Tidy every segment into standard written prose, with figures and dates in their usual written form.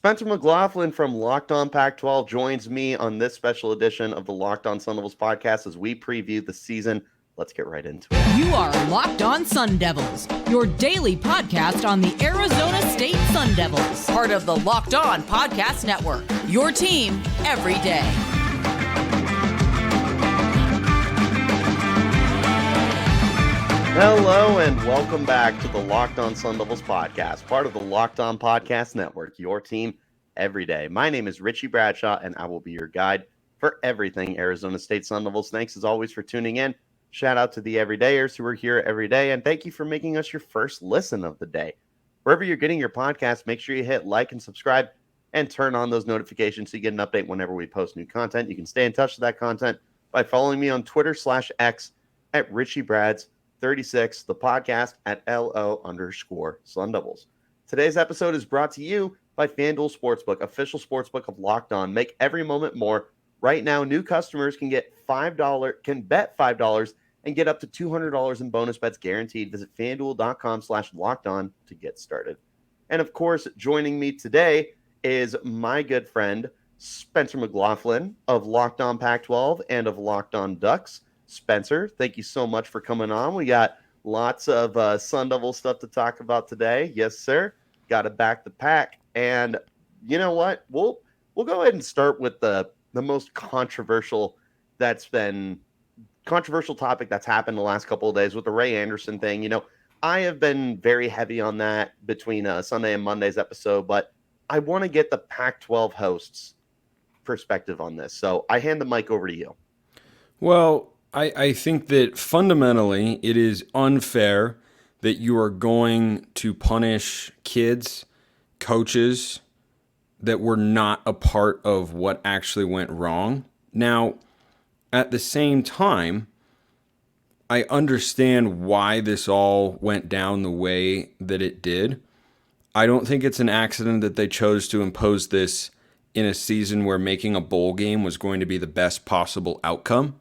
Spencer McLaughlin from Locked On Pac-12 joins me on this special edition of the Locked On Sun Devils podcast as we preview the season. Let's get right into it. You are Locked On Sun Devils, your daily podcast on the Arizona State Sun Devils, part of the Locked On Podcast Network, your team every day. Hello and welcome back to the Locked On Sun Devils podcast, part of the Locked On Podcast Network, your team every day. My name is Richie Bradshaw, and I will be your guide for everything Arizona State Sun Devils. Thanks as always for tuning in. Shout out to the everydayers who are here every day, and thank you for making us your first listen of the day. Wherever you're getting your podcast, make sure you hit like and subscribe and turn on those notifications so you get an update whenever we post new content. You can stay in touch with that content by following me on Twitter/X at RichieBrads36, the podcast at LO_Sun Devils. Today's episode is brought to you by FanDuel Sportsbook, official sportsbook of Locked On. Make every moment more. Right now, new customers can bet $5 and get up to $200 in bonus bets guaranteed. Visit FanDuel.com/LockedOn to get started. And of course, joining me today is my good friend, Spencer McLaughlin of Locked On Pac-12 and of Locked On Ducks. Spencer, thank you so much for coming on. We got lots of Sun Devil stuff to talk about today. Yes, sir. Got to back the pack. And you know what? We'll go ahead and start with the most controversial topic that's happened the last couple of days with the Ray Anderson thing. You know, I have been very heavy on that between Sunday and Monday's episode, but I want to get the Pac-12 hosts' perspective on this. So I hand the mic over to you. Well, I think that fundamentally it is unfair that you are going to punish kids, coaches that were not a part of what actually went wrong. Now, at the same time, I understand why this all went down the way that it did. I don't think it's an accident that they chose to impose this in a season where making a bowl game was going to be the best possible outcome.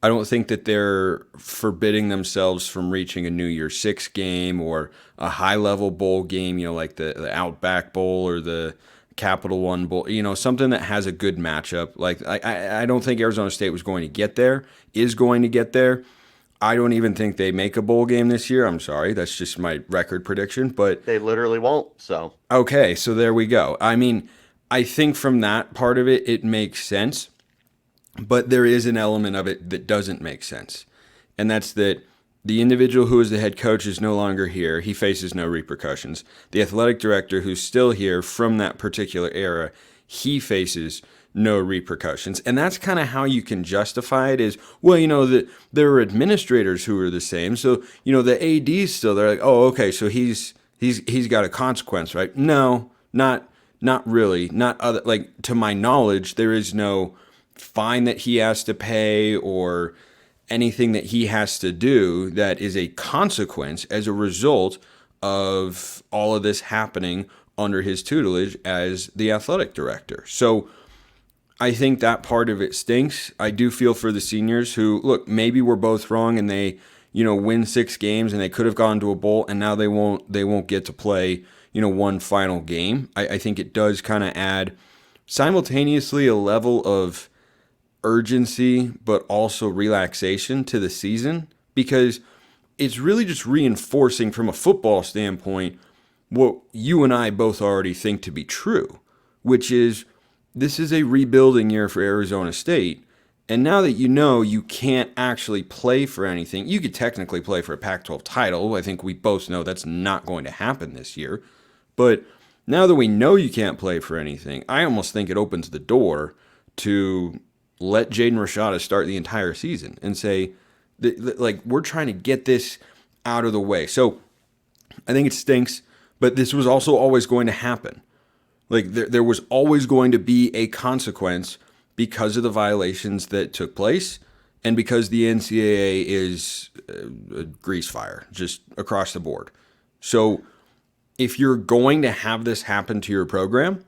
I don't think that they're forbidding themselves from reaching a New Year's Six game or a high-level bowl game, you know, like the Outback Bowl or the Capital One Bowl, you know, something that has a good matchup. Like, I don't think Arizona State is going to get there. I don't even think they make a bowl game this year. I'm sorry. That's just my record prediction. But they literally won't, so. Okay, so there we go. I mean, I think from that part of it, it makes sense. But there is an element of it that doesn't make sense. And that's that the individual who is the head coach is no longer here. He faces no repercussions. The athletic director, who's still here from that particular era, he faces no repercussions. And that's kind of how you can justify it is, well, you know, there are administrators who are the same. So, you know, the AD's still, they're like, oh, okay, so he's got a consequence, right? No, not really. Not other, like, to my knowledge, there is no fine that he has to pay or anything that he has to do that is a consequence as a result of all of this happening under his tutelage as the athletic director. So I think that part of it stinks. I do feel for the seniors who, look, maybe we're both wrong and they, you know, win 6 games and they could have gone to a bowl and now they won't get to play, you know, one final game. I think it does kind of add simultaneously a level of urgency, but also relaxation to the season, because it's really just reinforcing from a football standpoint what you and I both already think to be true, which is this is a rebuilding year for Arizona State. And now that you know you can't actually play for anything, you could technically play for a Pac-12 title. I think we both know that's not going to happen this year. But now that we know you can't play for anything, I almost think it opens the door to let Jaden Rashada start the entire season and say, like, we're trying to get this out of the way. So I think it stinks, but this was also always going to happen. Like, there was always going to be a consequence because of the violations that took place and because the NCAA is a grease fire just across the board. So if you're going to have this happen to your program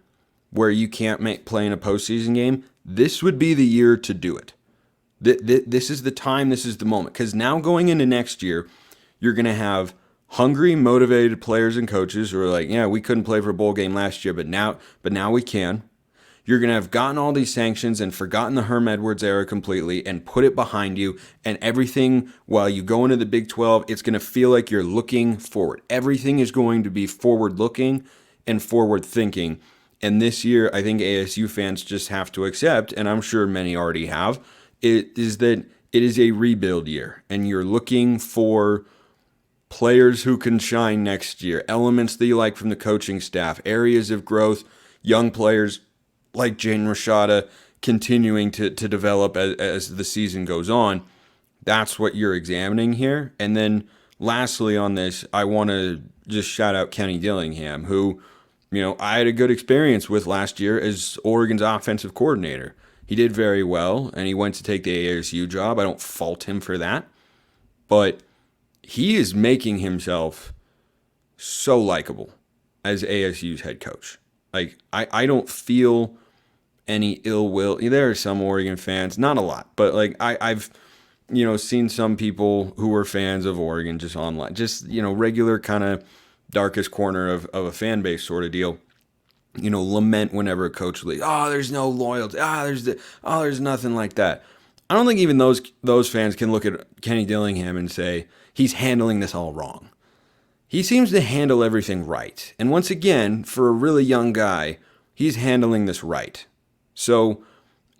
where you can't play in a postseason game, this would be the year to do it. This is the time, this is the moment. Because now going into next year, you're going to have hungry, motivated players and coaches who are like, yeah, we couldn't play for a bowl game last year, but now we can. You're going to have gotten all these sanctions and forgotten the Herm Edwards era completely and put it behind you. And everything, while you go into the Big 12, it's going to feel like you're looking forward. Everything is going to be forward-looking and forward-thinking. And this year, I think ASU fans just have to accept, and I'm sure many already have, it is that it is a rebuild year. And you're looking for players who can shine next year, elements that you like from the coaching staff, areas of growth, young players like Jaden Rashada continuing to develop as the season goes on. That's what you're examining here. And then lastly on this, I want to just shout out Kenny Dillingham, who, I had a good experience with last year as Oregon's offensive coordinator. He did very well, and he went to take the ASU job. I don't fault him for that. But he is making himself so likable as ASU's head coach. Like, I don't feel any ill will. There are some Oregon fans, not a lot, but like I've seen some people who were fans of Oregon just online, just regular kind of darkest corner of a fan base sort of deal. Lament whenever a coach leaves. Oh, there's no loyalty. There's nothing like that. I don't think even those fans can look at Kenny Dillingham and say he's handling this all wrong. He seems to handle everything right. And once again, for a really young guy, he's handling this right. So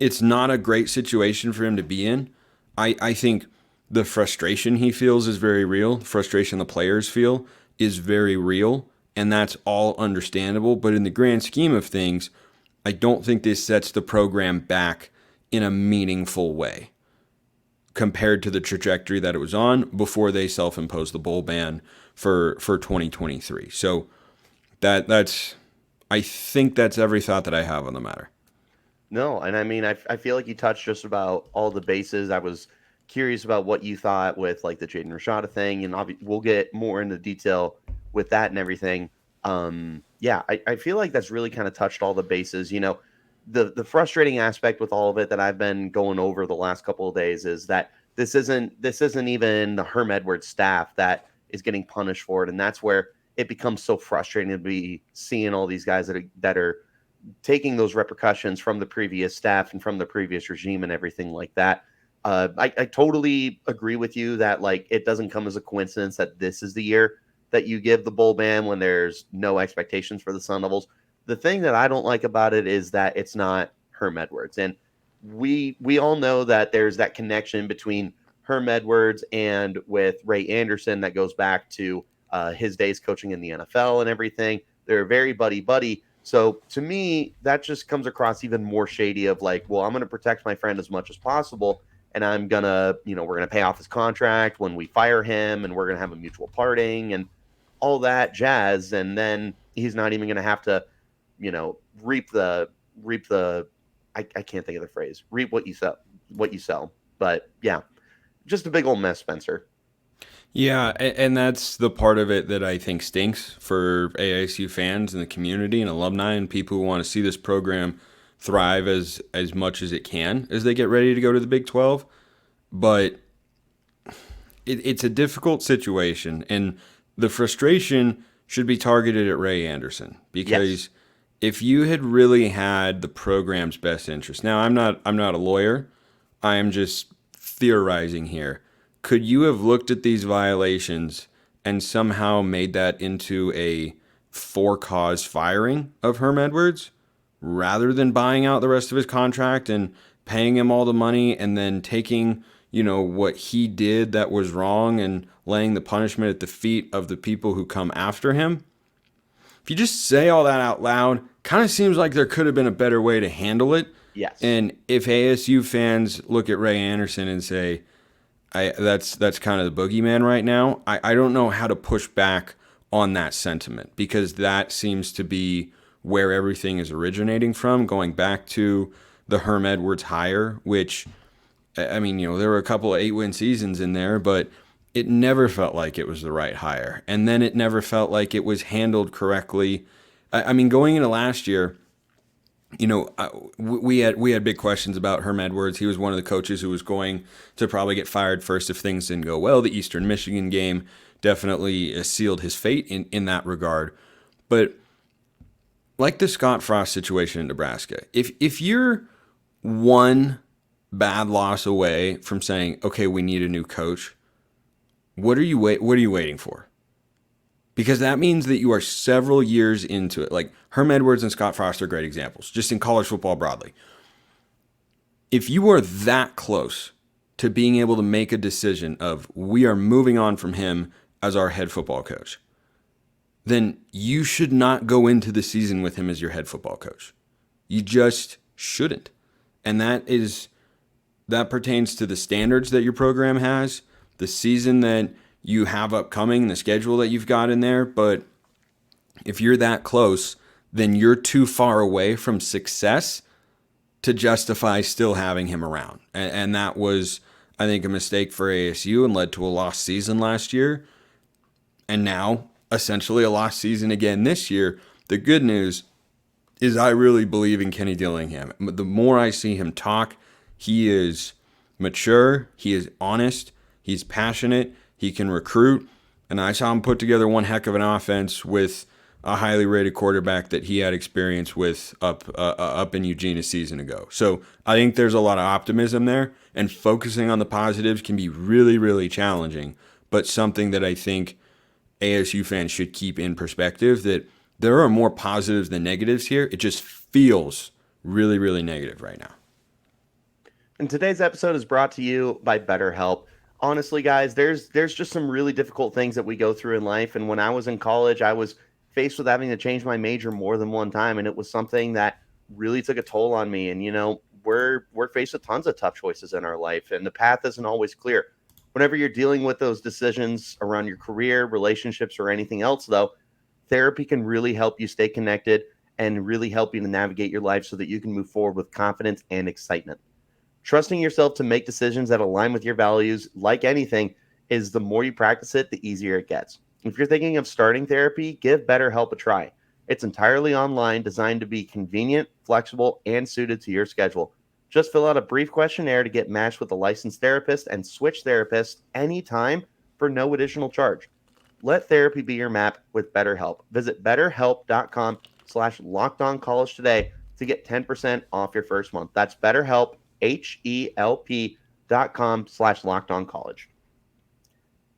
it's not a great situation for him to be in. I think the frustration he feels is very real. The frustration the players feel is very real. And that's all understandable. But in the grand scheme of things, I don't think this sets the program back in a meaningful way compared to the trajectory that it was on before they self-imposed the bowl ban for 2023. So I think that's every thought that I have on the matter. No, and I mean, I feel like you touched just about all the bases. I was curious about what you thought with like the Jaden Rashada thing, and we'll get more into detail with that and everything. I feel like that's really kind of touched all the bases. The frustrating aspect with all of it that I've been going over the last couple of days is that this isn't even the Herm Edwards staff that is getting punished for it, and that's where it becomes so frustrating to be seeing all these guys that are taking those repercussions from the previous staff and from the previous regime and everything like that. I totally agree with you that like it doesn't come as a coincidence that this is the year that you give the bowl ban when there's no expectations for the Sun Devils. The thing that I don't like about it is that it's not Herm Edwards, and we all know that there's that connection between Herm Edwards and with Ray Anderson that goes back to his days coaching in the NFL and everything. They're very buddy. So to me, that just comes across even more shady of like, well, I'm going to protect my friend as much as possible. And I'm going to, we're going to pay off his contract when we fire him, and we're going to have a mutual parting and all that jazz. And then he's not even going to have to, reap the, I can't think of the phrase, reap what you sell. But yeah, just a big old mess, Spencer. Yeah, and that's the part of it that I think stinks for ASU fans and the community and alumni and people who want to see this program thrive as much as it can as they get ready to go to the Big 12. But it's a difficult situation, and the frustration should be targeted at Ray Anderson because if you had really had the program's best interest. Now, I'm not a lawyer. I am just theorizing here. Could you have looked at these violations and somehow made that into a for-cause firing of Herm Edwards rather than buying out the rest of his contract and paying him all the money and then taking, what he did that was wrong and laying the punishment at the feet of the people who come after him? If you just say all that out loud, kind of seems like there could have been a better way to handle it. Yes. And if ASU fans look at Ray Anderson and say, that's kind of the boogeyman right now, I don't know how to push back on that sentiment because that seems to be where everything is originating from, going back to the Herm Edwards hire, which, I mean, there were a couple of 8-win seasons in there, but it never felt like it was the right hire. And then it never felt like it was handled correctly. I mean, going into last year, We had big questions about Herm Edwards. He was one of the coaches who was going to probably get fired first if things didn't go well. The Eastern Michigan game definitely sealed his fate in that regard. But like the Scott Frost situation in Nebraska, if you're one bad loss away from saying, okay, we need a new coach, what are you waiting for? Because that means that you are several years into it. Like Herm Edwards and Scott Frost are great examples, just in college football broadly. If you are that close to being able to make a decision of we are moving on from him as our head football coach, then you should not go into the season with him as your head football coach. You just shouldn't. And that pertains to the standards that your program has, the season that you have upcoming, the schedule that you've got in there. But if you're that close, then you're too far away from success to justify still having him around. And that was, I think, a mistake for ASU and led to a lost season last year. And now, essentially a lost season again this year. The good news is I really believe in Kenny Dillingham. The more I see him talk, he is mature, he is honest, he's passionate, he can recruit, and I saw him put together one heck of an offense with a highly rated quarterback that he had experience with up in Eugene a season ago. So I think there's a lot of optimism there, and focusing on the positives can be really, really challenging, but something that I think ASU fans should keep in perspective, that there are more positives than negatives here. It just feels really, really negative right now. And today's episode is brought to you by Betterhelp. Honestly, guys, there's just some really difficult things that we go through in life. And when I was in college, I was faced with having to change my major more than one time. And it was something that really took a toll on me. And, we're faced with tons of tough choices in our life, and the path isn't always clear. Whenever you're dealing with those decisions around your career, relationships, or anything else, though, therapy can really help you stay connected and really help you to navigate your life so that you can move forward with confidence and excitement. Trusting yourself to make decisions that align with your values, like anything, is the more you practice it, the easier it gets. If you're thinking of starting therapy, give BetterHelp a try. It's entirely online, designed to be convenient, flexible, and suited to your schedule. Just fill out a brief questionnaire to get matched with a licensed therapist and switch therapists anytime for no additional charge. Let therapy be your map with BetterHelp. Visit betterhelp.com/lockedoncollege today to get 10% off your first month. That's BetterHelp, HELP.com/lockedoncollege.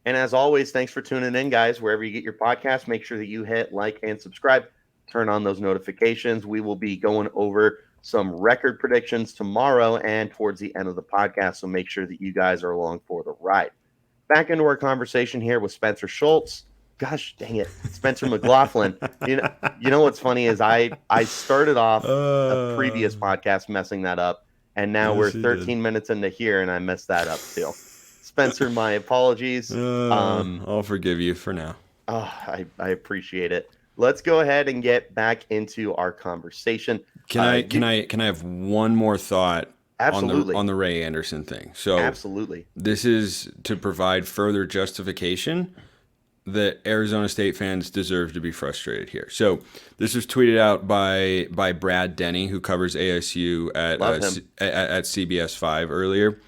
And as always, thanks for tuning in, guys. Wherever you get your podcast, make sure that you hit like and subscribe. Turn on those notifications. We will be going over some record predictions tomorrow and towards the end of the podcast, so make sure that you guys are along for the ride. Back into our conversation here with Spencer Schultz. Gosh dang it, Spencer McLaughlin. You know what's funny is I started off a previous podcast messing that up, and now we're 13 minutes into here, and I messed that up too. Spencer, my apologies. I'll forgive you for now. I appreciate it. Let's go ahead and get back into our conversation. Can I have one more thought? Absolutely. On the Ray Anderson thing. So absolutely. This is to provide further justification that Arizona State fans deserve to be frustrated here. So this was tweeted out by Brad Denny, who covers ASU at CBS 5 earlier.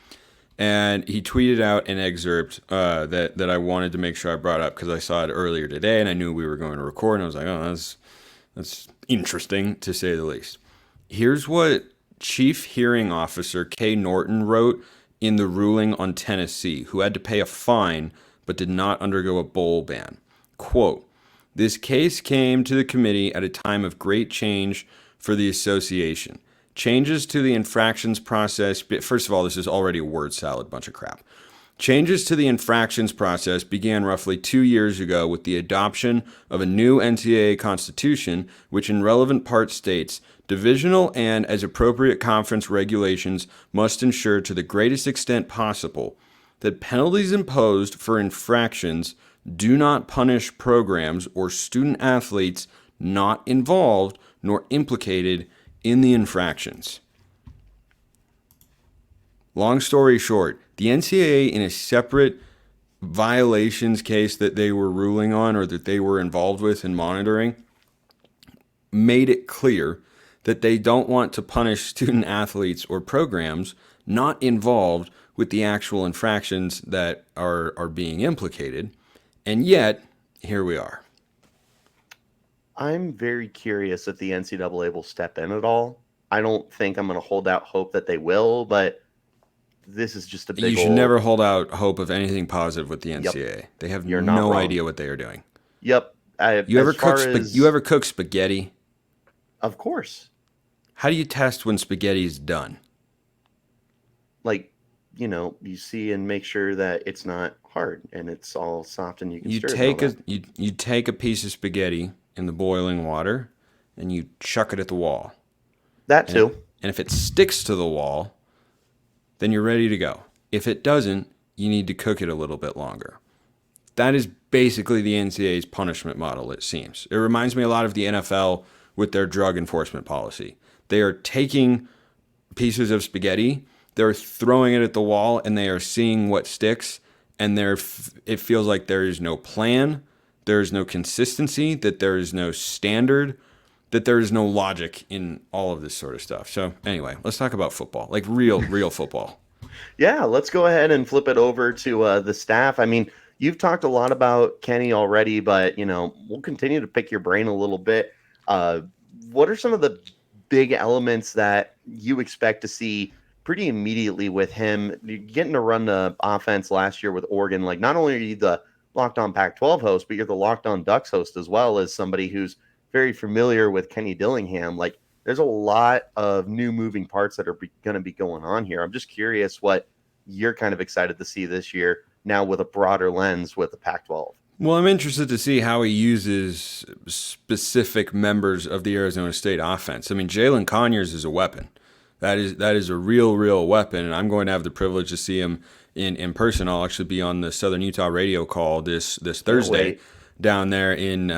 And he tweeted out an excerpt that I wanted to make sure I brought up because I saw it earlier today and I knew we were going to record. And I was like, oh, that's interesting to say the least. Here's what Chief Hearing Officer Kay Norton wrote in the ruling on Tennessee, who had to pay a fine but did not undergo a bowl ban. Quote, "This case came to the committee at a time of great change for the association. Changes to the infractions process," first of all, this is already a word salad, bunch of crap. "Changes to the infractions process began roughly 2 years ago with the adoption of a new NCAA constitution, which in relevant parts states, divisional and, as appropriate, conference regulations must ensure to the greatest extent possible that penalties imposed for infractions do not punish programs or student athletes not involved nor implicated in the infractions." Long story short, the NCAA, in a separate violations case that they were ruling on or that they were involved with in monitoring, made it clear that they don't want to punish student athletes or programs not involved with the actual infractions that are being implicated. And yet, here we are. I'm very curious if the NCAA will step in at all. I don't think I'm going to hold out hope that they will, but this is just a big You should never hold out hope of anything positive with the NCAA. Yep. They have You're not no wrong. idea what they are doing. Yep. You ever cook spaghetti? Of course. How do you test when spaghetti is done? Like, you see and make sure that it's not hard and it's all soft and you can stir it. You take a piece of spaghetti in the boiling water and you chuck it at the wall. That too. And if it sticks to the wall, then you're ready to go. If it doesn't, you need to cook it a little bit longer. That is basically the NCAA's punishment model, it seems. It reminds me a lot of the NFL with their drug enforcement policy. They are taking pieces of spaghetti, they're throwing it at the wall, and they are seeing what sticks, and it feels like there is no plan, there is no consistency, that there is no standard, that there is no logic in all of this sort of stuff. So anyway, let's talk about football, like real football. Yeah, let's go ahead and flip it over to the staff. I mean, you've talked a lot about Kenny already, but, we'll continue to pick your brain a little bit. What are some of the big elements that you expect to see pretty immediately with him? You're getting to run the offense last year with Oregon. Like, not only are you the Locked On Pac-12 host, but you're the Locked On Ducks host as well, as somebody who's very familiar with Kenny Dillingham. Like, there's a lot of new moving parts that are going to be going on here. I'm just curious what you're kind of excited to see this year now with a broader lens with the Pac-12. Well, I'm interested to see how he uses specific members of the Arizona State offense. I mean, Jalen Conyers is a weapon. That is a real weapon, and I'm going to have the privilege to see him in person. I'll actually be on the Southern Utah radio call this Thursday down there in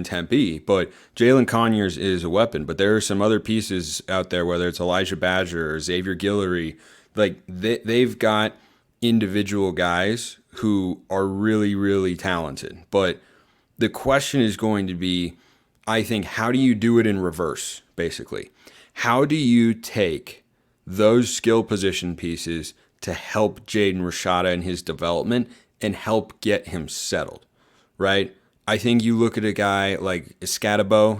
Tempe. But Jalen Conyers is a weapon. But there are some other pieces out there, whether it's Elijah Badger or Xavier Guillory. Like they've got individual guys who are really talented. But the question is going to be, I think, how do you do it in reverse, basically? How do you take those skill position pieces to help Jaden Rashada in his development and help get him settled, right? I think you look at a guy like Scatabo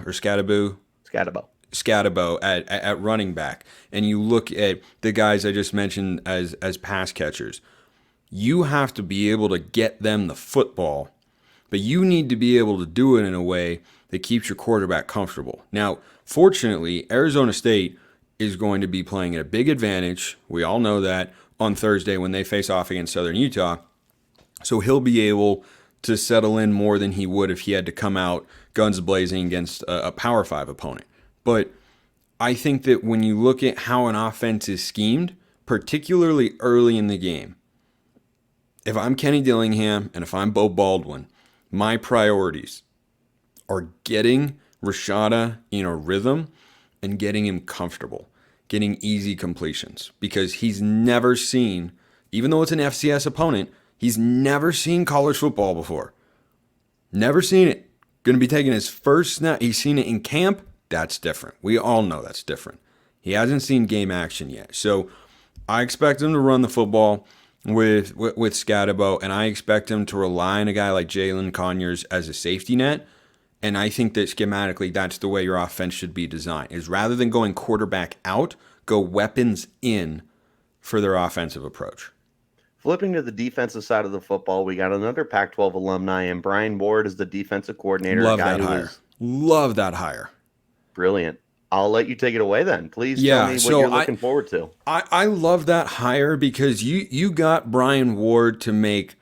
at running back, and you look at the guys I just mentioned as pass catchers. You have to be able to get them the football, but you need to be able to do it in a way that keeps your quarterback comfortable. Now, fortunately, Arizona State is going to be playing at a big advantage. We all know that on Thursday when they face off against Southern Utah. So he'll be able to settle in more than he would if he had to come out guns blazing against a Power 5 opponent. But I think that when you look at how an offense is schemed, particularly early in the game, if I'm Kenny Dillingham and if I'm Bo Baldwin, my priorities are getting Rashada in a rhythm and getting him comfortable, getting easy completions, because he's never seen, even though it's an FCS opponent, he's never seen college football before. Never seen it. Going to be taking his first snap. He's seen it in camp. That's different. We all know that's different. He hasn't seen game action yet. So I expect him to run the football with Scatabo, and I expect him to rely on a guy like Jalen Conyers as a safety net. And I think that schematically, that's the way your offense should be designed, is rather than going quarterback out, go weapons in for their offensive approach. Flipping to the defensive side of the football, we got another Pac-12 alumni, and Brian Ward is the defensive coordinator. Love that hire. Brilliant. I'll let you take it away then. Please tell me what you're looking forward to. I love that hire because you got Brian Ward to make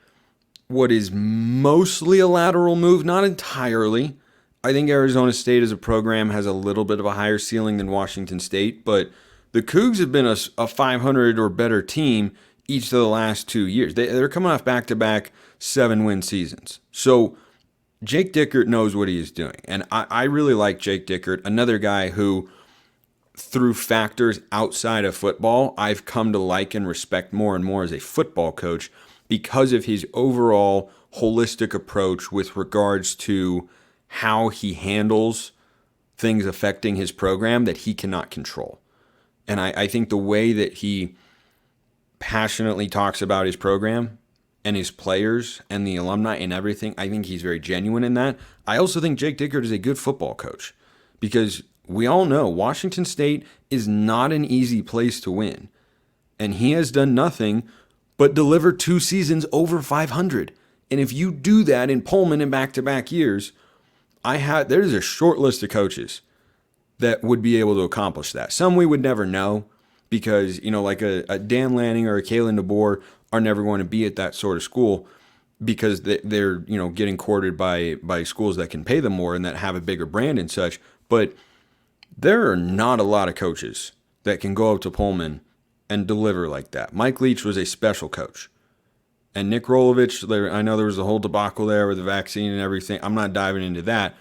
what is mostly a lateral move, not entirely. I think Arizona State as a program has a little bit of a higher ceiling than Washington State, but the Cougs have been a 500 or better team each of the last 2 years. They're coming off back-to-back 7-win seasons. So Jake Dickert knows what he is doing. And I really like Jake Dickert, another guy who, through factors outside of football, I've come to like and respect more and more as a football coach because of his overall holistic approach with regards to how he handles things affecting his program that he cannot control. And I think the way that he passionately talks about his program and his players and the alumni and everything, I think he's very genuine in that. I also think Jake Dickert is a good football coach because we all know Washington State is not an easy place to win. And he has done nothing but deliver 2 seasons over 500. And if you do that in Pullman in back-to-back years, there's a short list of coaches that would be able to accomplish that. Some we would never know because, like a Dan Lanning or a Kalen DeBoer are never going to be at that sort of school because they're getting courted by schools that can pay them more and that have a bigger brand and such. But there are not a lot of coaches that can go up to Pullman and deliver like that. Mike Leach was a special coach. And Nick Rolovich, I know there was a whole debacle there with the vaccine and everything. I'm not diving into that.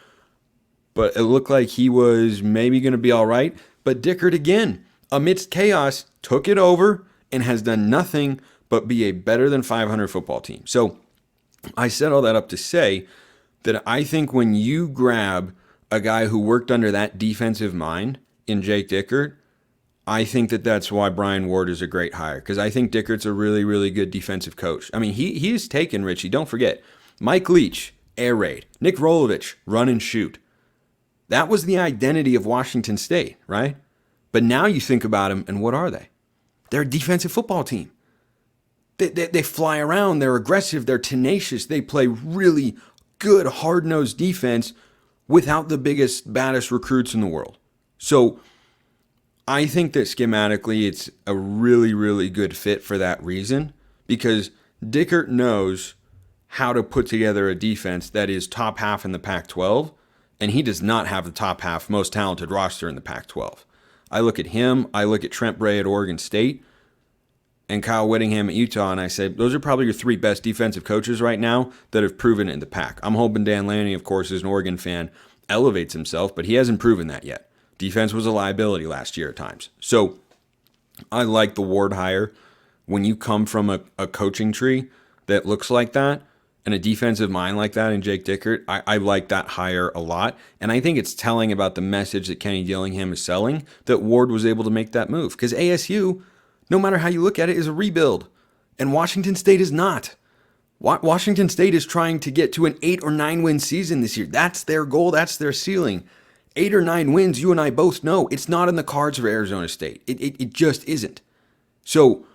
But it looked like he was maybe going to be all right. But Dickert, again, amidst chaos, took it over and has done nothing but be a better than 500 football team. So I said all that up to say that I think when you grab a guy who worked under that defensive mind in Jake Dickert, I think that's why Brian Ward is a great hire, because I think Dickert's a really, really good defensive coach. I mean, he has taken, Richie, don't forget, Mike Leach, air raid, Nick Rolovich, run and shoot. That was the identity of Washington State, right? But now you think about them, and what are they? They're a defensive football team. They fly around, they're aggressive, they're tenacious, they play really good, hard-nosed defense without the biggest, baddest recruits in the world. So I think that schematically it's a really, really good fit for that reason, because Dickert knows how to put together a defense that is top half in the Pac-12, and he does not have the top half most talented roster in the Pac-12. I look at him, I look at Trent Bray at Oregon State, and Kyle Whittingham at Utah, and I say, those are probably your 3 best defensive coaches right now that have proven it in the Pac. I'm hoping Dan Lanning, of course, as an Oregon fan, elevates himself, but he hasn't proven that yet. Defense was a liability last year at times. So I like the Ward hire. When you come from a coaching tree that looks like that and a defensive mind like that in Jake Dickert, I like that hire a lot. And I think it's telling about the message that Kenny Dillingham is selling that Ward was able to make that move. Because ASU, no matter how you look at it, is a rebuild. And Washington State is not. Washington State is trying to get to an 8 or 9 win season this year. That's their goal. That's their ceiling. 8 or 9 wins, you and I both know, it's not in the cards for Arizona State. It just isn't. So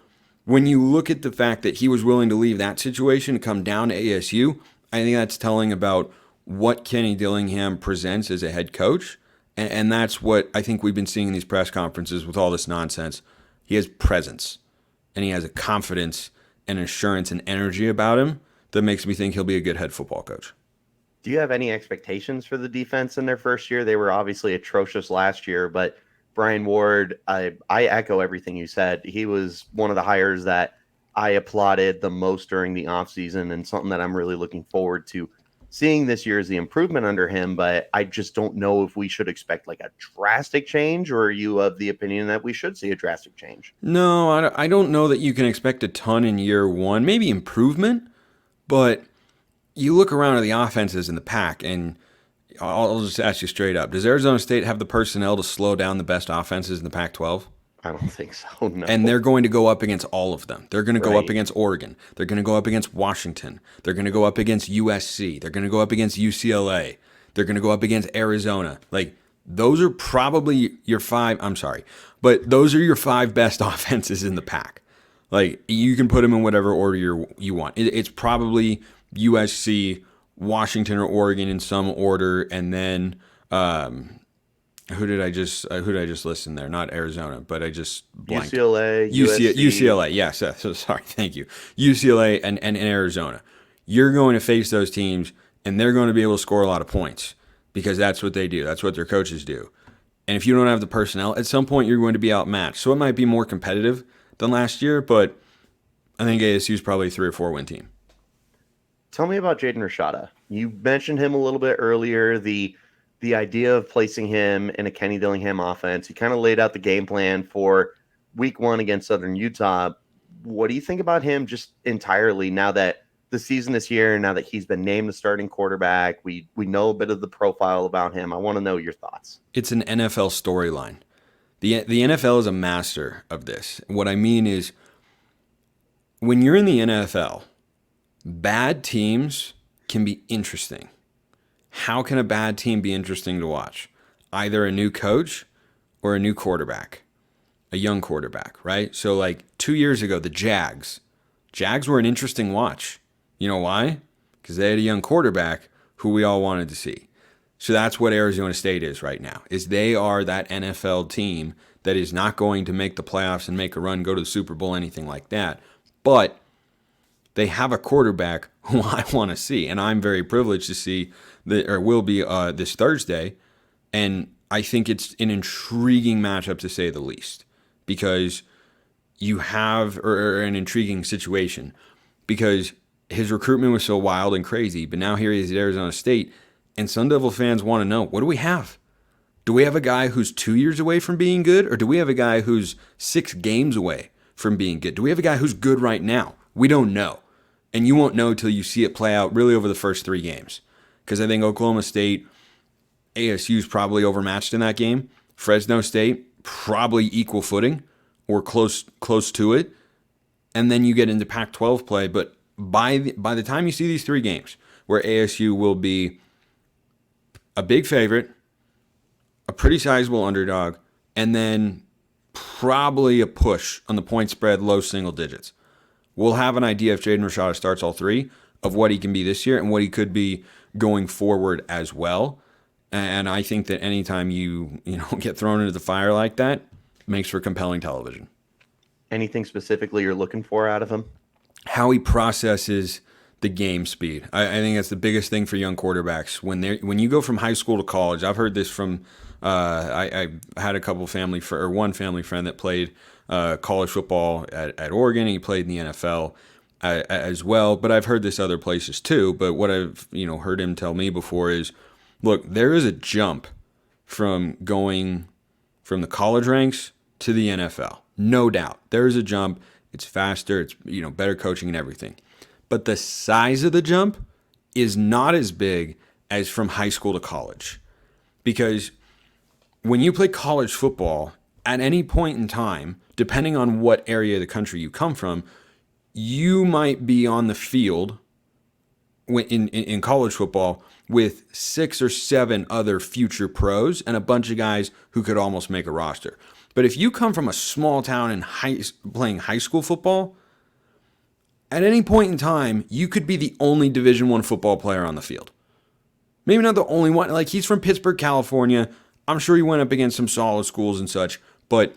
when you look at the fact that he was willing to leave that situation to come down to ASU, I think that's telling about what Kenny Dillingham presents as a head coach. And that's what I think we've been seeing in these press conferences with all this nonsense. He has presence, and he has a confidence and assurance and energy about him that makes me think he'll be a good head football coach. Do you have any expectations for the defense in their first year? They were obviously atrocious last year, but Brian Ward, I echo everything you said. He was one of the hires that I applauded the most during the offseason, and something that I'm really looking forward to seeing this year is the improvement under him, but I just don't know if we should expect like a drastic change, or are you of the opinion that we should see a drastic change? No, I don't know that you can expect a ton in year one. Maybe improvement, but you look around at the offenses in the Pac, and I'll just ask you straight up. Does Arizona State have the personnel to slow down the best offenses in the Pac-12? I don't think so, no. And they're going to go up against all of them. They're going to go Right. up against Oregon. They're going to go up against Washington. They're going to go up against USC. They're going to go up against UCLA. They're going to go up against Arizona. Like, those are probably your 5, I'm sorry, but those are your 5 best offenses in the Pac. Like, you can put them in whatever order you want. It's probably USC, Washington, or Oregon in some order, and then who did I just list in there? Not Arizona, but I just blanked. UCLA, USC. UCLA, yes. So sorry, thank you. UCLA and Arizona. You're going to face those teams, and they're going to be able to score a lot of points because that's what they do. That's what their coaches do. And if you don't have the personnel, at some point you're going to be outmatched. So it might be more competitive than last year, but I think ASU is probably a 3 or 4 win team. Tell me about Jaden Rashada. You mentioned him a little bit earlier, the idea of placing him in a Kenny Dillingham offense. He kind of laid out the game plan for week 1 against Southern Utah. What do you think about him just entirely now that the season is here now that he's been named the starting quarterback. We know a bit of the profile about him. I want to know your thoughts. It's an NFL storyline. The NFL is a master of this. What I mean is, when you're in the NFL, bad teams can be interesting. How can a bad team be interesting to watch? Either a new coach or a new quarterback, a young quarterback, right? So like 2 years ago, the Jags were an interesting watch. You know why? Because they had a young quarterback who we all wanted to see. So that's what Arizona State is right now, is they are that NFL team that is not going to make the playoffs and make a run, go to the Super Bowl, anything like that. But they have a quarterback who I want to see, and I'm very privileged to see will be this Thursday. And I think it's an intriguing matchup to say the least, because you have or an intriguing situation because his recruitment was so wild and crazy, but now here he is at Arizona State, and Sun Devil fans want to know, what do we have? Do we have a guy who's 2 years away from being good, or do we have a guy who's 6 games away from being good? Do we have a guy who's good right now? We don't know. And you won't know till you see it play out really over the first 3 games. Because I think Oklahoma State, ASU's probably overmatched in that game. Fresno State, probably equal footing or close to it. And then you get into Pac-12 play. But by the time you see these 3 games, where ASU will be a big favorite, a pretty sizable underdog, and then probably a push on the point spread, low single digits, we'll have an idea if Jaden Rashada starts all 3 of what he can be this year and what he could be going forward as well. And I think that anytime you get thrown into the fire like that, makes for compelling television. Anything specifically you're looking for out of him? How he processes the game speed. I think that's the biggest thing for young quarterbacks. When you go from high school to college, I've heard this from I had one family friend that played college football at Oregon. He played in the NFL as well, but I've heard this other places too. But what I've heard him tell me before is, look, there is a jump from going from the college ranks to the NFL. No doubt. There is a jump. It's faster. It's better coaching and everything. But the size of the jump is not as big as from high school to college. Because when you play college football, at any point in time, depending on what area of the country you come from, you might be on the field in college football with 6 or 7 other future pros and a bunch of guys who could almost make a roster. But if you come from a small town and playing high school football, at any point in time, you could be the only Division I football player on the field. Maybe not the only one. Like, he's from Pittsburgh, California. I'm sure he went up against some solid schools and such. But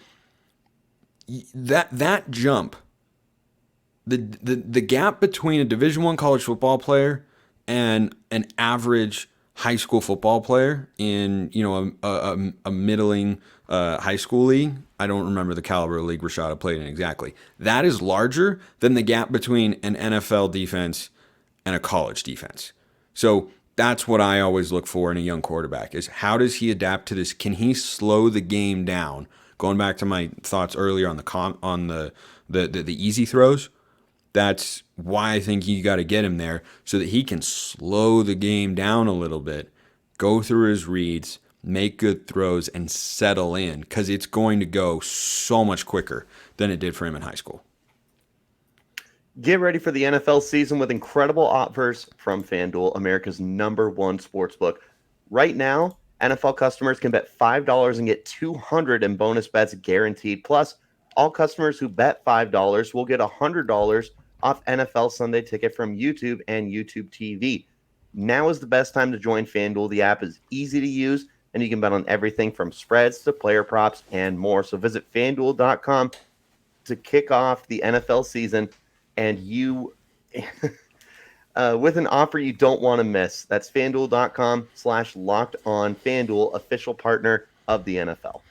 that jump, the gap between a Division I college football player and an average high school football player in a middling high school league, I don't remember the caliber of league Rashada played in exactly, that is larger than the gap between an NFL defense and a college defense. So that's what I always look for in a young quarterback, is how does he adapt to this? Can he slow the game down? Going back to my thoughts earlier on the easy throws, that's why I think you got to get him there, so that he can slow the game down a little bit, go through his reads, make good throws, and settle in, because it's going to go so much quicker than it did for him in high school. Get ready for the NFL season with incredible offers from FanDuel, America's #1 sportsbook. Right now, NFL customers can bet $5 and get $200 in bonus bets guaranteed. Plus, all customers who bet $5 will get $100 off NFL Sunday Ticket from YouTube and YouTube TV. Now is the best time to join FanDuel. The app is easy to use, and you can bet on everything from spreads to player props and more. So visit FanDuel.com to kick off the NFL season, and you with an offer you don't want to miss. That's FanDuel.com/LockedOn. FanDuel, official partner of the NFL.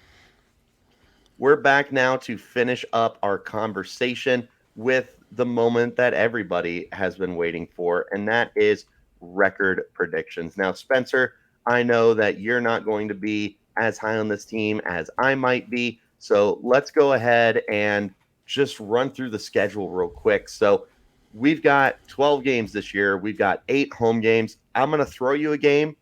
We're back now to finish up our conversation with the moment that everybody has been waiting for, and that is record predictions. Now, Spencer, I know that you're not going to be as high on this team as I might be, so let's go ahead and just run through the schedule real quick. So we've got 12 games this year. We've got 8 home games. I'm going to throw you a game.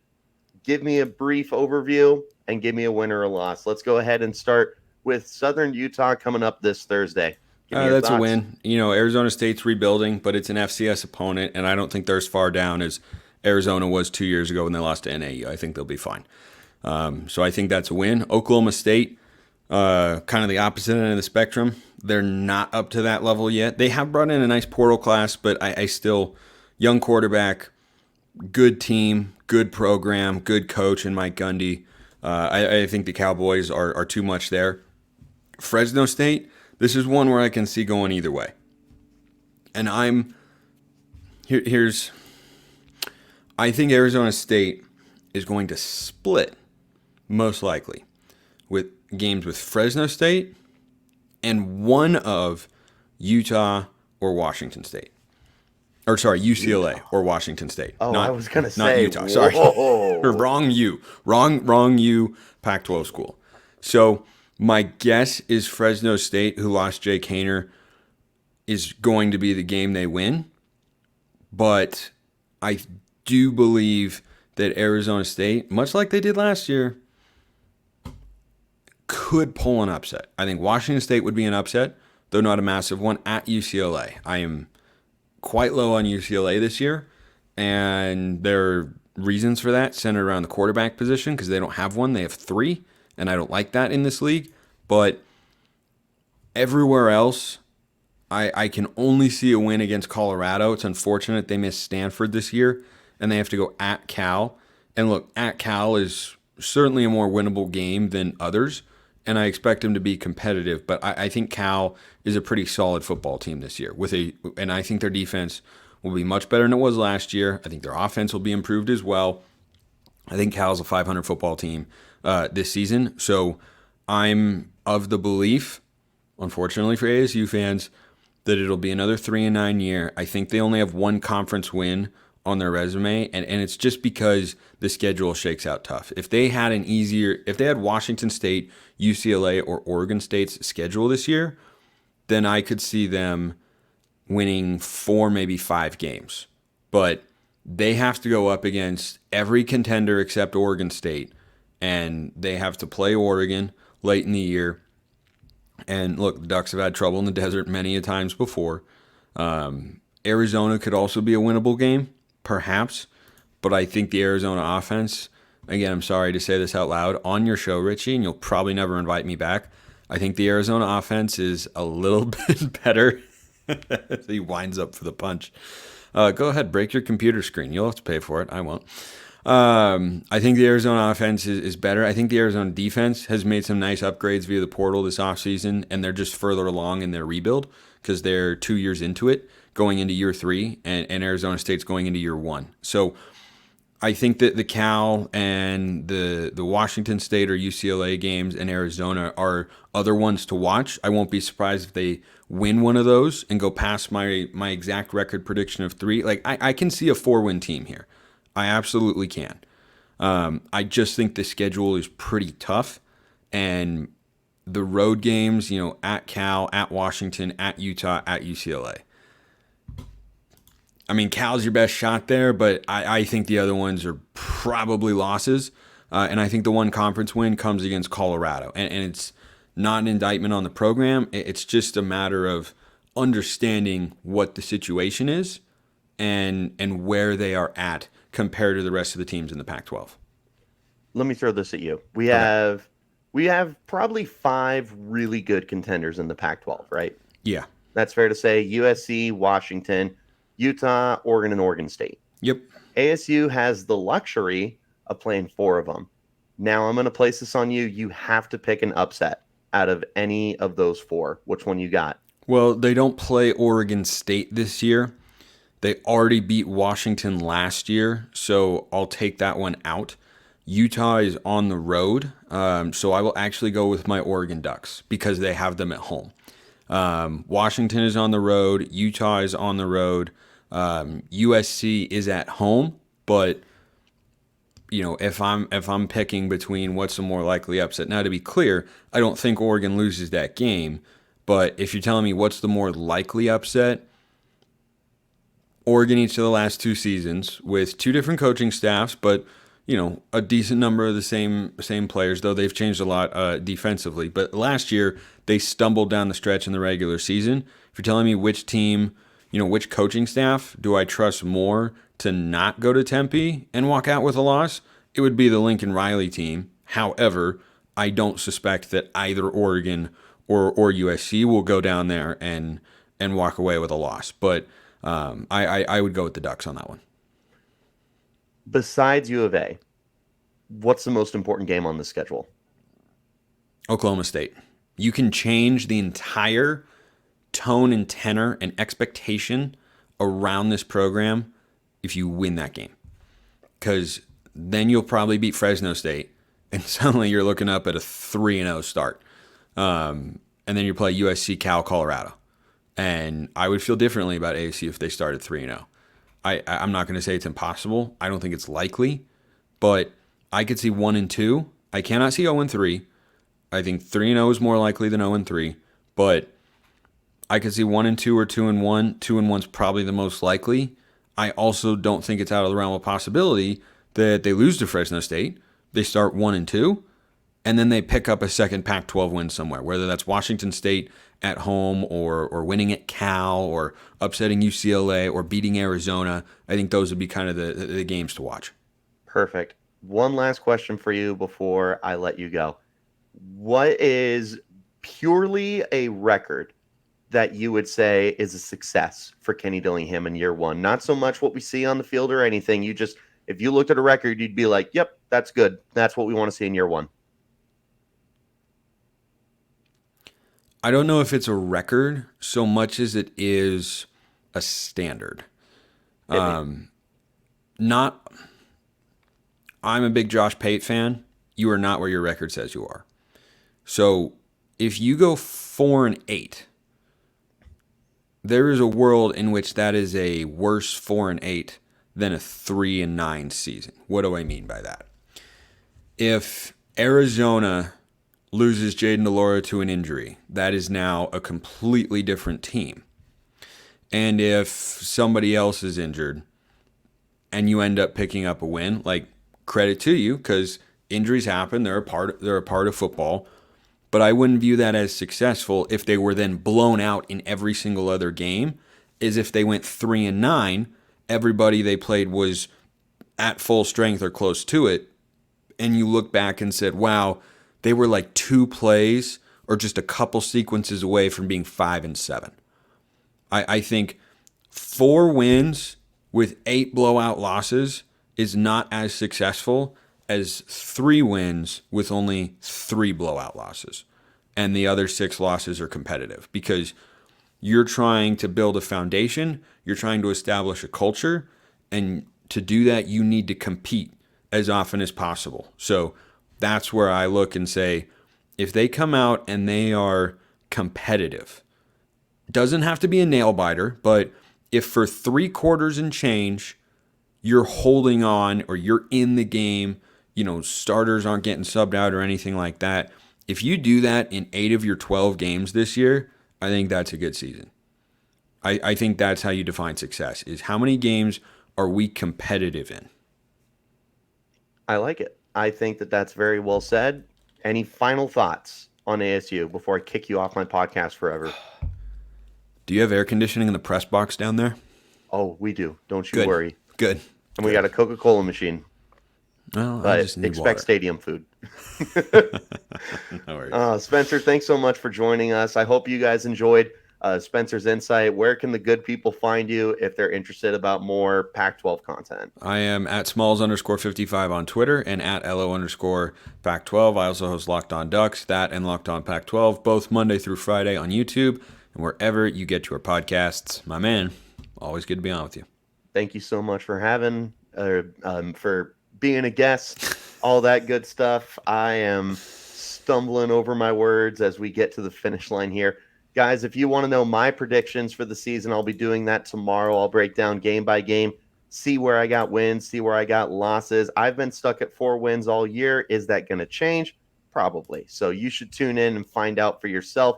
Give me a brief overview and give me a win or a loss. Let's go ahead and start with Southern Utah coming up this Thursday. Give me your That's thoughts. a win. Arizona State's rebuilding, but it's an FCS opponent, and I don't think they're as far down as Arizona was 2 years ago when they lost to NAU. I think they'll be fine. So I think that's a win. Oklahoma State, kind of the opposite end of the spectrum. They're not up to that level yet. They have brought in a nice portal class, but I still, young quarterback, good team, good program, good coach in Mike Gundy. I think the Cowboys are too much there. Fresno State, this is one where I can see going either way. And I think Arizona State is going to split, most likely, with games with Fresno State and one of Utah or Washington State. Or sorry, UCLA Utah. Or Washington State. Oh, I was going to say. Not Utah, sorry. Whoa. Wrong U. Wrong U, Pac-12 school. So my guess is Fresno State, who lost Jake Haener, is going to be the game they win. But I do believe that Arizona State, much like they did last year, could pull an upset. I think Washington State would be an upset, though not a massive one, at UCLA. I am quite low on UCLA this year, and there are reasons for that centered around the quarterback position because they don't have one. They have 3, and I don't like that in this league. But everywhere else, I can only see a win against Colorado. It's unfortunate they missed Stanford this year, and they have to go at Cal. And look, at Cal is certainly a more winnable game than others, and I expect them to be competitive. But I think Cal is a pretty solid football team this year, and I think their defense will be much better than it was last year. I think their offense will be improved as well. I think Cal's a 500 football team this season. So I'm of the belief, unfortunately for ASU fans, that it'll be another 3-9 year. I think they only have one conference win on their resume, and it's just because the schedule shakes out tough. If they had Washington State, UCLA, or Oregon State's schedule this year, then I could see them winning 4, maybe 5 games. But they have to go up against every contender except Oregon State, and they have to play Oregon late in the year. And look, the Ducks have had trouble in the desert many a times before. Arizona could also be a winnable game, perhaps, but I think the Arizona offense, again, I'm sorry to say this out loud on your show, Richie, and you'll probably never invite me back. I think the Arizona offense is a little bit better. He winds up for the punch. Go ahead, break your computer screen. You'll have to pay for it. I won't. I think the Arizona offense is better. I think the Arizona defense has made some nice upgrades via the portal this offseason, and they're just further along in their rebuild because they're 2 years into it, going into year 3, and Arizona State's going into year 1. So I think that the Cal and the Washington State or UCLA games in Arizona are other ones to watch. I won't be surprised if they win one of those and go past my exact record prediction of 3. Like I can see a 4-win team here. I absolutely can. I just think the schedule is pretty tough, and the road games, at Cal, at Washington, at Utah, at UCLA. I mean, Cal's your best shot there, but I think the other ones are probably losses. And I think the one conference win comes against Colorado. And it's not an indictment on the program. It's just a matter of understanding what the situation is and where they are at compared to the rest of the teams in the Pac-12. Let me throw this at you. We have probably 5 really good contenders in the Pac-12, right? Yeah. That's fair to say. USC, Washington, Utah, Oregon, and Oregon State. Yep. ASU has the luxury of playing 4 of them. Now I'm going to place this on you. You have to pick an upset out of any of those 4. Which one you got? Well, they don't play Oregon State this year. They already beat Washington last year, so I'll take that one out. Utah is on the road, so I will actually go with my Oregon Ducks because they have them at home. Washington is on the road. Utah is on the road. USC is at home, but if I'm picking between what's the more likely upset. Now, to be clear, I don't think Oregon loses that game, but if you're telling me what's the more likely upset, Oregon each of the last 2 seasons with 2 different coaching staffs, but a decent number of the same players, though they've changed a lot defensively. But last year, they stumbled down the stretch in the regular season. If you're telling me which team, which coaching staff do I trust more to not go to Tempe and walk out with a loss, it would be the Lincoln Riley team. However, I don't suspect that either Oregon or USC will go down there and walk away with a loss. But I would go with the Ducks on that one. Besides U of A, what's the most important game on the schedule? Oklahoma State. You can change the entire tone and tenor and expectation around this program if you win that game. Because then you'll probably beat Fresno State, and suddenly you're looking up at a 3-0 start. And then you play USC, Cal, Colorado. And I would feel differently about ASU if they started 3-0. I'm not going to say it's impossible. I don't think it's likely, but I could see 1-2. I cannot see 0-3. I think 3-0 is more likely than 0-3, but I could see 1-2 or 2-1. 2-1 is probably the most likely. I also don't think it's out of the realm of possibility that they lose to Fresno State. They start 1-2, and then they pick up a second Pac-12 win somewhere, whether that's Washington State at home or winning at Cal or upsetting UCLA or beating Arizona. I think those would be kind of the games to watch. Perfect. One last question for you before I let you go. What is purely a record that you would say is a success for Kenny Dillingham in year one? Not so much what we see on the field or anything. If you looked at a record, you'd be like, yep, that's good. That's what we want to see in year one. I don't know if it's a record so much as it is a standard. I'm a big Josh Pate fan. You are not where your record says you are. So if you go 4-8, there is a world in which that is a worse 4-8 than a 3-9 season. What do I mean by that? If Arizona loses Jaden Rashada to an injury, that is now a completely different team. And if somebody else is injured and you end up picking up a win, like, credit to you, because injuries happen, they're a part of football. But I wouldn't view that as successful if they were then blown out in every single other game, as if they went 3-9, everybody they played was at full strength or close to it, and you look back and said, wow, they were like 2 plays or just a couple sequences away from being 5-7. I think 4 wins with 8 blowout losses is not as successful as 3 wins with only 3 blowout losses. And the other 6 losses are competitive because you're trying to build a foundation, you're trying to establish a culture, and to do that, you need to compete as often as possible. So that's where I look and say, if they come out and they are competitive, doesn't have to be a nail biter, but if for 3 quarters and change, you're holding on or you're in the game, starters aren't getting subbed out or anything like that. If you do that in 8 of your 12 games this year, I think that's a good season. I think that's how you define success, is how many games are we competitive in? I like it. I think that that's very well said. Any final thoughts on ASU before I kick you off my podcast forever? Do you have air conditioning in the press box down there? Oh, we do. Don't you worry. Good. And we got a Coca-Cola machine. Well, but I just need expect water. stadium food. No worries. Spencer, thanks so much for joining us. I hope you guys enjoyed Spencer's insight. Where can the good people find you if they're interested about more Pac-12 content? I am at Smalls_55 on Twitter and at LO_Pac-12. I also host Locked On Ducks, that and Locked On Pac-12, both Monday through Friday on YouTube and wherever you get your podcasts. My man, always good to be on with you. Thank you so much for for being a guest, all that good stuff. I am stumbling over my words as we get to the finish line here. Guys, if you want to know my predictions for the season, I'll be doing that tomorrow. I'll break down game by game, see where I got wins, see where I got losses. I've been stuck at 4 wins all year. Is that going to change? Probably. So you should tune in and find out for yourself.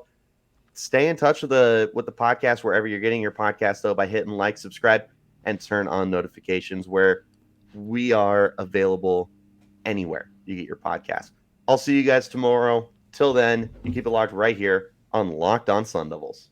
Stay in touch with the podcast wherever you're getting your podcast, though, by hitting like, subscribe. and turn on notifications where we are available anywhere you get your podcast. I'll see you guys tomorrow. Till then, you keep it locked right here on Locked On Sun Devils.